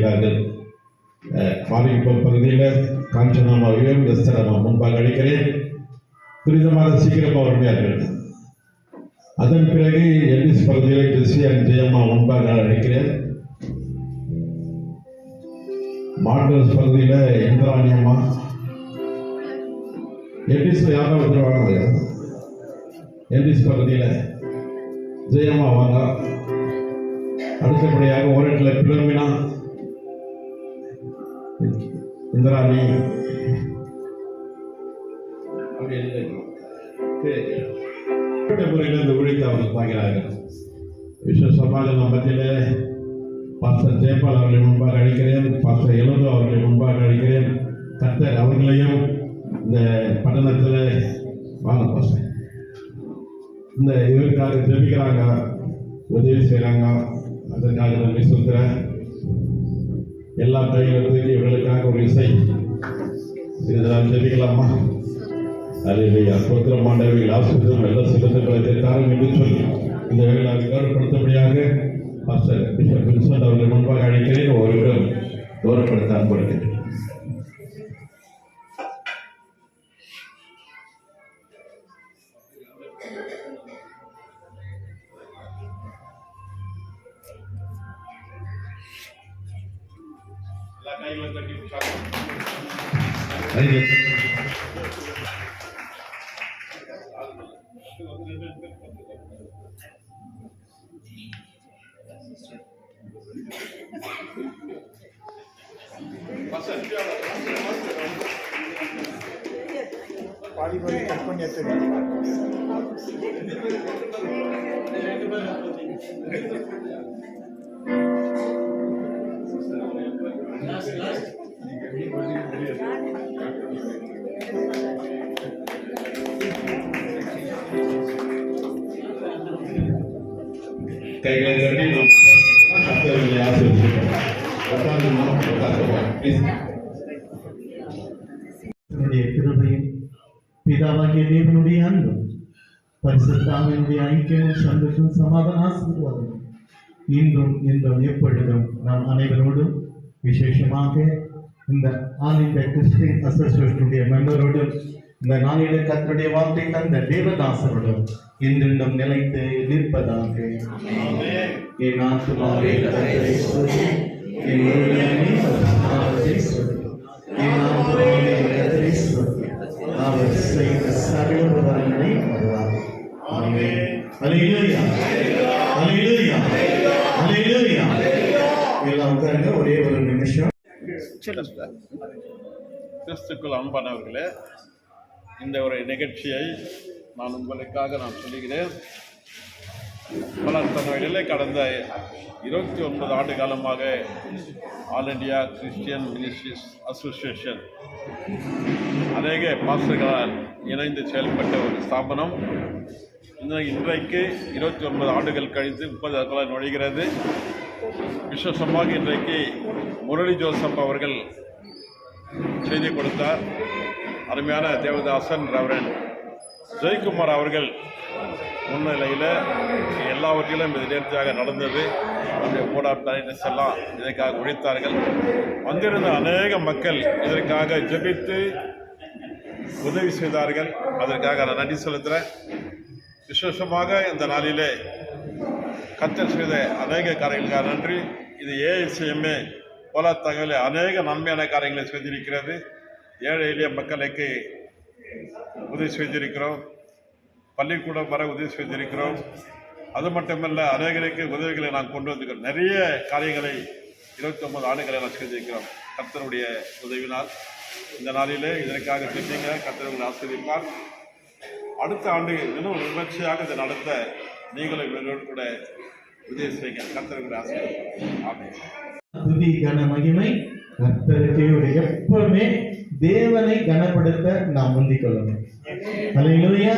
செய்கிறார்கள். மாலிகுப்பம் பகுதியில் காஞ்சனாமாவையும் எஸ்தரமா முன்பாக அளிக்கிறேன். துரிதமாக சீக்கிரமாக வருகிறார்கள். அதன் பிறகு எல்லிஸ் பகுதியில் ஜெசியன் ஜெயம்மா முன்பாக அளிக்கிறேன். மாண்டோஸ் பகுதியில் இந்திராணி அம்மா. எல்லிஸ் யாரும் வந்துருவாங்க. எல்லிஸ் பகுதியில் ஜெயம்மா வாங்க. அடுத்தபடியாக ஓரத்தில் பிளம்பினா இந்திராணி முறையில் இந்த ஊழியத்தை அவர்கள் பார்க்கிறார்கள். விஸ்வ சமாதான மத்தியில் பாஸ்டர் ஜெயபால் அவர்களை முன்பாக அழைக்கிறேன். பாஸ்டர் எலோதோ அவர்களை முன்பாக அழைக்கிறேன். கர்த்தர் அவர்களையும் இந்த பட்டணத்தில் வாங்க பாஸ்டர் இந்த இதற்காக ஜெபிக்கிறாங்க, உதவி செய்கிறாங்க. அதற்காக நன்றி சொல்கிறேன். எல்லா கையிலிருந்து இவர்களுக்காக ஒரு இசை இதெல்லாம் ஜெபிக்கலாமா? அல்லேலூயா. ஸ்தோத்திரம் ஆண்டவரே. ஆசீர்வாதம் நல்ல சிறந்த காரணம் என்று சொல்லி இந்த வேளையில் கௌரவப்படுத்தபடியாக பாஸ்டர் பிஷப் வின்சென்ட் அவர்கள் முன்பாக அழைக்கிறேன். ஒருவரும் கௌரவப்படுத்த அன்படுகிறேன். கைகளை தட்டி கர்த்தரை ஆசீர்வதிக்கிறோம். கிருபையும் பிதாவாகிய தேவனுடைய அன்பும் பரிசுத்தாவினுடைய ஐக்கியமும் சந்தோஷம் சமாதான ஆசீர்வாதம் இன்றும் இன்றும் எப்பொழுதும் நாம் அனைவரோடும் விசேஷமாக இந்த ஆல் இந்தியா கிறிஸ்டியன் அசோசியேஷனுடைய மெம்பரோடும் இந்த நாளிலே கர்த்தருடைய வார்த்தை தந்த தேவதாசரோடும் இன்றும் நிலைத்து நிற்பதாக. என் ஆத்துமாவே கர்த்தரை ஸ்துதி, என் உள்ளமே அவர் நாமத்தை ஸ்துதி, என் ஆத்துமாவே கர்த்தரை ஸ்துதி, அவர் செய்த சகல உபகாரங்களை மறவாதே. ஆமென். அல்லேலூயா, அல்லேலூயா, அல்லேலூயா. எல்லாம் உட்காருங்க. ஒரே ஒரு நிமிஷம். கிறிஸ்துக்குள் அன்பானவர்களே, இந்த ஒரு நிகழ்ச்சியை நான் உங்களுக்காக சொல்லுகிறேன். பலத்தனவிலே கடந்த 29 ஆண்டு காலமாக all India Christian ministries association அநேக பாஸ்டர்களால் இணைந்து செயல்பட்ட ஒரு ஸ்தாபனம். இன்றைக்கு 29 ஆண்டுகள் கழித்து 30 ஆண்டுகளாக நுழைகிறது. விசேஷமாக இன்றைக்கு முரளி ஜோசப் அவர்கள் செய்தி கொடுத்தார். அருமையான தேவதாசன் ரெவரண்ட் ஜெயக்குமார் அவர்கள் முன்னிலையில் எல்லாவற்றிலும் இது நேர்த்தியாக நடந்தது. அந்த போர்ட் ஆஃப் டைரக்டர்ஸ் எல்லாம் இதற்காக உழைத்தார்கள். வந்திருந்த அநேக மக்கள் இதற்காக ஜெபித்து உதவி செய்தார்கள். அதற்காக நான் நன்றி செலுத்துகிறேன். விசேஷமாக இந்த நாளிலே கர்த்தர் செய்த அநேக காரியங்களுக்காக நன்றி. இது ஏஐசிஎம்ஏ போலா தகவலில் அநேக நன்மையான காரியங்களை செய்திருக்கிறது. ஏழை எளிய மக்களுக்கு உதவி செய்திருக்கிறோம். பள்ளிக்கூடம் வர உதவி செய்திருக்கிறோம். அது மட்டுமல்ல, அநேகருக்கு உதவிகளை நான் கொண்டு வந்திருக்கிறோம். நிறைய காரியங்களை 29 ஆண்டுகளை நான் செய்திருக்கிறோம். கர்த்தருடைய உதவினால் இந்த நாளிலே இதற்காக செஞ்சீங்க. கர்த்தர் ஆசீர்வதிப்பார். அடுத்த ஆண்டு இன்னும் விமர்சையாக இதை நடத்த நீங்களும் இவர்களோடு கூட உதவி செய்யுங்க. கர்த்தர் ஆசீர்வதிப்பார். ஆமென். துதி கன மகிமை கர்த்தருக்கே. எப்பவுமே தேவனை கனப்படுத்த நாம் முந்திக் கொள்ளணும். அல்லேலூயா.